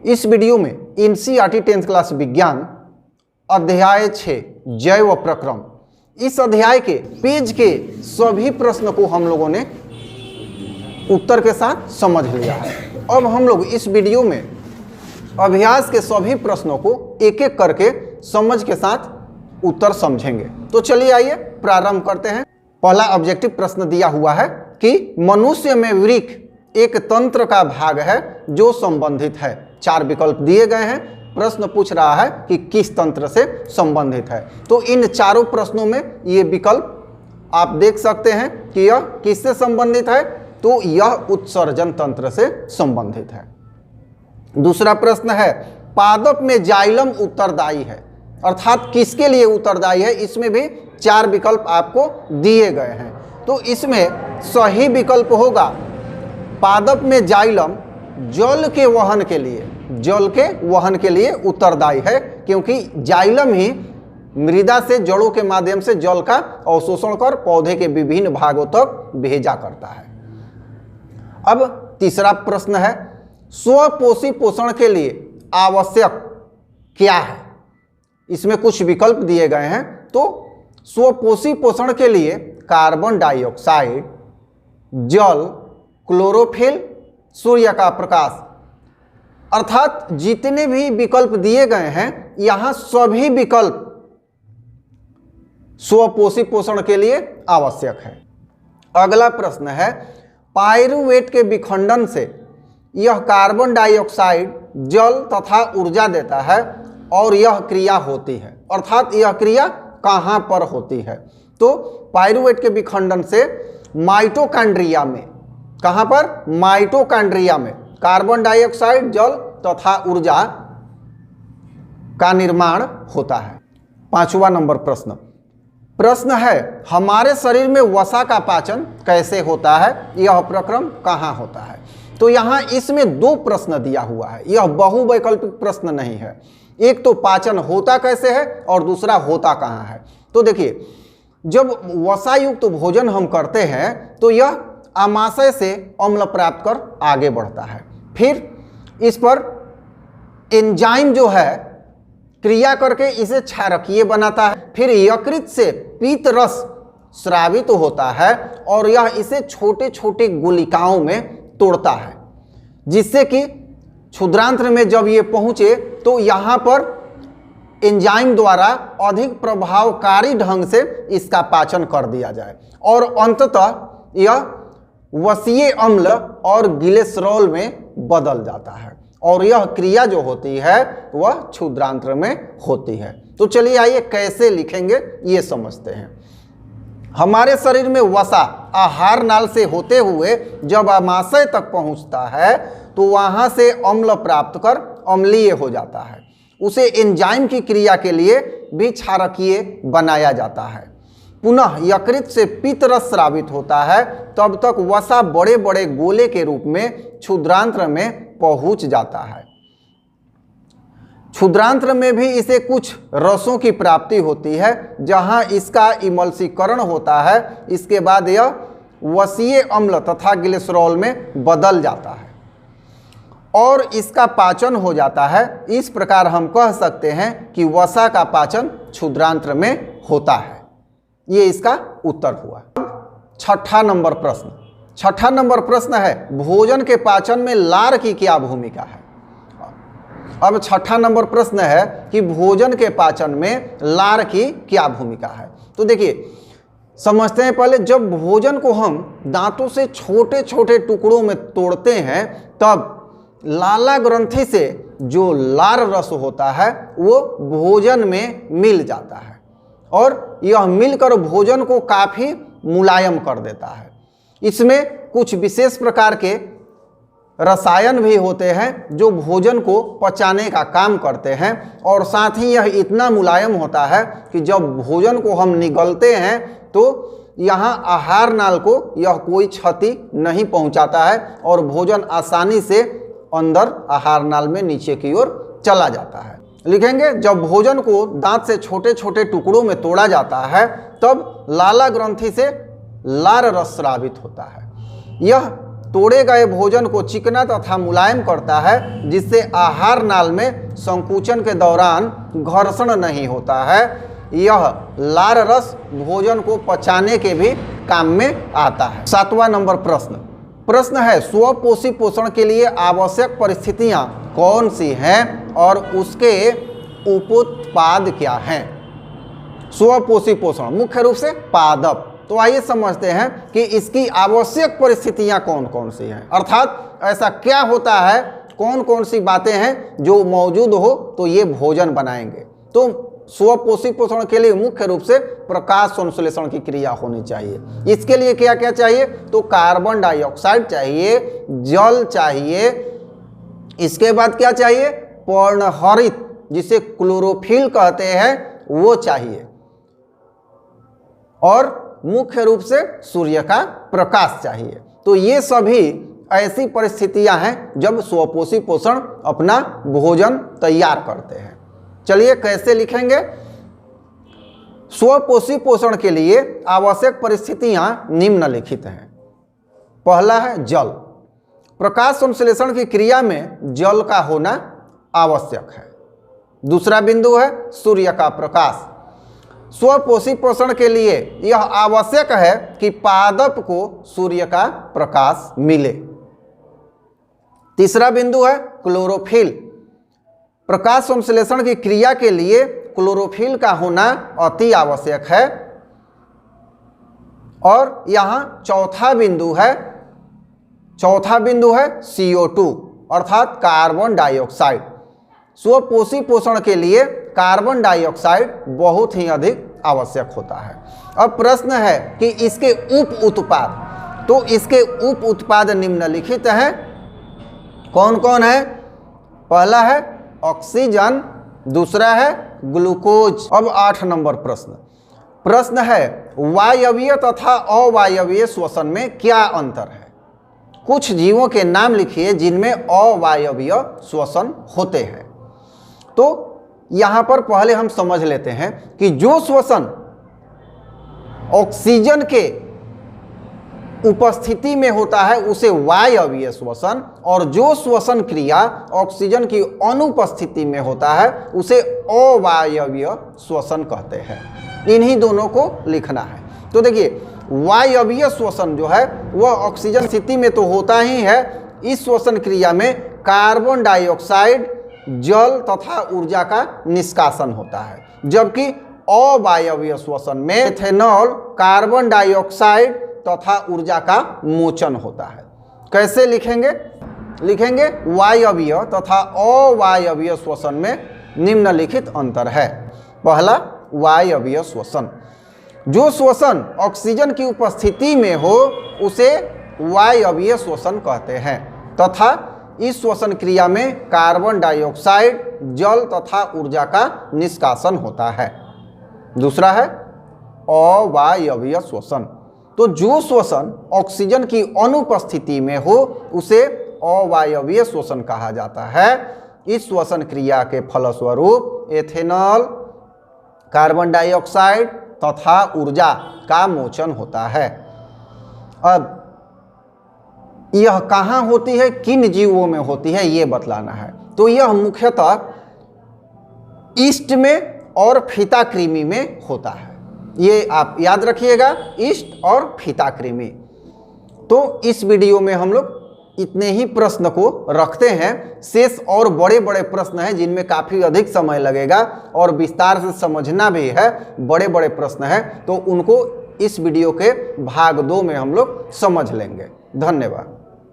इस वीडियो में NCERT 10th class विज्ञान अध्याय 6 जैव प्रक्रम, इस अध्याय के पेज के सभी प्रश्न को हम लोगों ने उत्तर के साथ समझ लिया है। अब हम लोग इस वीडियो में अभ्यास के सभी प्रश्नों को एक एक करके समझ के साथ उत्तर समझेंगे। तो चलिए आइए प्रारंभ करते हैं। पहला ऑब्जेक्टिव प्रश्न दिया हुआ है कि मनुष्य में वृक्क एक तंत्र का भाग है जो संबंधित है। 4 विकल्प दिए गए हैं। प्रश्न पूछ रहा है कि किस तंत्र से संबंधित है। तो इन चारों प्रश्नों में ये विकल्प आप देख सकते हैं कि यह किससे संबंधित है, तो यह उत्सर्जन तंत्र से संबंधित है। दूसरा प्रश्न है पादप में जाइलम उत्तरदायी है, अर्थात किसके लिए उत्तरदायी है। इसमें भी 4 विकल्प आपको दिए गए हैं। तो इसमें सही विकल्प होगा पादप में जाइलम जल के वहन के लिए, जल के वहन के लिए उत्तरदायी है, क्योंकि जाइलम ही मृदा से जड़ों के माध्यम से जल का अवशोषण कर पौधे के विभिन्न भागों तक भेजा करता है। अब तीसरा प्रश्न है स्वपोषी पोषण के लिए आवश्यक क्या है। इसमें कुछ विकल्प दिए गए हैं। तो स्वपोषी पोषण के लिए कार्बन डाइऑक्साइड, जल, क्लोरोफिल, सूर्य का प्रकाश, अर्थात जितने भी विकल्प दिए गए हैं यहां सभी विकल्प स्वपोषी पोषण के लिए आवश्यक है। अगला प्रश्न है पाइरुवेट के विखंडन से यह कार्बन डाइऑक्साइड, जल तथा ऊर्जा देता है और यह क्रिया होती है, अर्थात यह क्रिया कहां पर होती है। तो पाइरुवेट के विखंडन से माइटोकॉन्ड्रिया में, कहां पर, माइटोकॉन्ड्रिया में कार्बन डाइऑक्साइड, जल तथा ऊर्जा का निर्माण होता है। 5वां नंबर प्रश्न है हमारे शरीर में वसा का पाचन कैसे होता है, यह प्रक्रम कहां होता है। तो यहां इसमें 2 प्रश्न दिया हुआ है, यह बहुवैकल्पिक प्रश्न नहीं है। एक तो पाचन होता कैसे है और दूसरा होता कहां है। तो देखिए जब वसा युक्त भोजन हम करते हैं तो यह आमाशय से अम्ल प्राप्त कर आगे बढ़ता है, फिर इस पर एंजाइम जो है क्रिया करके इसे क्षारकीय बनाता है, फिर यकृत से पीत रस स्रावित होता है और यह इसे छोटे छोटे गुलिकाओं में तोड़ता है, जिससे कि क्षुद्रांत्र में जब ये पहुंचे तो यहाँ पर एंजाइम द्वारा अधिक प्रभावकारी ढंग से इसका पाचन कर दिया जाए और अंततः यह वसीय अम्ल और ग्लिसरॉल में बदल जाता है और यह क्रिया जो होती है वह क्षुद्रांत्र में होती है। तो चलिए आइए कैसे लिखेंगे ये समझते हैं। हमारे शरीर में वसा आहार नाल से होते हुए जब आमाशय तक पहुंचता है तो वहां से अम्ल प्राप्त कर अम्लीय हो जाता है, उसे एंजाइम की क्रिया के लिए भी क्षारकीय बनाया जाता है। पुनः यकृत से पित्त रस स्रावित होता है, तब तक वसा बड़े बड़े गोले के रूप में क्षुद्रांत्र में पहुंच जाता है। क्षुद्रांत्र में भी इसे कुछ रसों की प्राप्ति होती है जहां इसका इमल्सीकरण होता है। इसके बाद यह वसीय अम्ल तथा ग्लिसरॉल में बदल जाता है और इसका पाचन हो जाता है। इस प्रकार हम कह सकते हैं कि वसा का पाचन क्षुद्रांत्र में होता है। ये इसका उत्तर हुआ। 6ठा नंबर प्रश्न है भोजन के पाचन में लार की क्या भूमिका है। अब 6ठा नंबर प्रश्न है कि भोजन के पाचन में लार की क्या भूमिका है। तो देखिए समझते हैं पहले, जब भोजन को हम दांतों से छोटे छोटे टुकड़ों में तोड़ते हैं तब लाला ग्रंथि से जो लार रस होता है वो भोजन में मिल जाता है और यह मिलकर भोजन को काफ़ी मुलायम कर देता है। इसमें कुछ विशेष प्रकार के रसायन भी होते हैं जो भोजन को पचाने का काम करते हैं और साथ ही यह इतना मुलायम होता है कि जब भोजन को हम निगलते हैं तो यहाँ आहार नाल को यह कोई क्षति नहीं पहुँचाता है और भोजन आसानी से अंदर आहार नाल में नीचे की ओर चला जाता है। लिखेंगे जब भोजन को दांत से छोटे छोटे टुकड़ों में तोड़ा जाता है तब लाला ग्रंथि से लार रस स्रावित होता है। यह तोड़े गए भोजन को चिकना तथा मुलायम करता है, जिससे आहार नाल में संकुचन के दौरान घर्षण नहीं होता है। यह लार रस भोजन को पचाने के भी काम में आता है। 7वां नंबर प्रश्न है, स्वपोषी पोषण के लिए आवश्यक परिस्थितियां कौन सी हैं और उसके उपोत्पाद क्या हैं। स्वपोषी पोषण मुख्य रूप से पादप। तो आइए समझते हैं कि इसकी आवश्यक परिस्थितियां कौन कौन सी हैं, अर्थात ऐसा क्या होता है, कौन कौन सी बातें हैं जो मौजूद हो तो ये भोजन बनाएंगे। तो स्वपोषी पोषण के लिए मुख्य रूप से प्रकाश संश्लेषण की क्रिया होनी चाहिए। इसके लिए क्या क्या चाहिए, तो कार्बन डाइऑक्साइड चाहिए, जल चाहिए, इसके बाद क्या चाहिए, पर्णहरित जिसे क्लोरोफिल कहते हैं वो चाहिए, और मुख्य रूप से सूर्य का प्रकाश चाहिए। तो ये सभी ऐसी परिस्थितियां हैं जब स्वपोषी पोषण अपना भोजन तैयार करते हैं। चलिए कैसे लिखेंगे। स्वपोषी पोषण के लिए आवश्यक परिस्थितियां निम्नलिखित हैं। पहला है जल। प्रकाश संश्लेषण की क्रिया में जल का होना आवश्यक है। दूसरा बिंदु है सूर्य का प्रकाश। स्वपोषी पोषण के लिए यह आवश्यक है कि पादप को सूर्य का प्रकाश मिले। तीसरा बिंदु है क्लोरोफिल। प्रकाश संश्लेषण की क्रिया के लिए क्लोरोफिल का होना अति आवश्यक है। और यहां चौथा बिंदु है CO2 अर्थात कार्बन डाइऑक्साइड। स्वपोषी पोषण के लिए कार्बन डाइऑक्साइड बहुत ही अधिक आवश्यक होता है। अब प्रश्न है कि इसके उप उत्पाद, तो इसके उप उत्पाद निम्नलिखित हैं। कौन कौन है। पहला है ऑक्सीजन, दूसरा है ग्लूकोज। अब 8 नंबर प्रश्न है, वायवीय तथा अवायवीय श्वसन में क्या अंतर है। कुछ जीवों के नाम लिखिए जिनमें अवायवीय श्वसन होते हैं। तो यहां पर पहले हम समझ लेते हैं कि जो श्वसन ऑक्सीजन के उपस्थिति में होता है उसे वायवीय श्वसन, और जो श्वसन क्रिया ऑक्सीजन की अनुपस्थिति में होता है उसे अवायवीय श्वसन कहते हैं। इन्हीं दोनों को लिखना है। तो देखिए वायवीय श्वसन जो है वह ऑक्सीजन स्थिति में तो होता ही है। इस श्वसन क्रिया में कार्बन डाइऑक्साइड, जल तथा ऊर्जा का निष्कासन होता है, जबकि अवायवीय श्वसन में एथेनॉल, कार्बन डाइऑक्साइड तथा ऊर्जा का मोचन होता है। कैसे लिखेंगे वायवीय तथा अवायवीय श्वसन में निम्नलिखित अंतर है। पहला वायवीय श्वसन, जो श्वसन ऑक्सीजन की उपस्थिति में हो उसे वायवीय श्वसन कहते हैं, तथा इस श्वसन क्रिया में कार्बन डाइऑक्साइड, जल तथा ऊर्जा का निष्कासन होता है। दूसरा है अवायवीय श्वसन, तो जो श्वसन ऑक्सीजन की अनुपस्थिति में हो उसे अवायवीय श्वसन कहा जाता है। इस श्वसन क्रिया के फलस्वरूप एथेनॉल, कार्बन डाइऑक्साइड तथा ऊर्जा का मोचन होता है। अब यह कहाँ होती है, किन जीवों में होती है, ये बतलाना है। तो यह मुख्यतः ईस्ट में और फीता कृमि में होता है। ये आप याद रखिएगा, ईस्ट और फीता कृमि। तो इस वीडियो में हम लोग इतने ही प्रश्न को रखते हैं। शेष और बड़े बड़े प्रश्न हैं जिनमें काफ़ी अधिक समय लगेगा और विस्तार से समझना भी है। बड़े बड़े प्रश्न हैं तो उनको इस वीडियो के भाग 2 में हम लोग समझ लेंगे। धन्यवाद।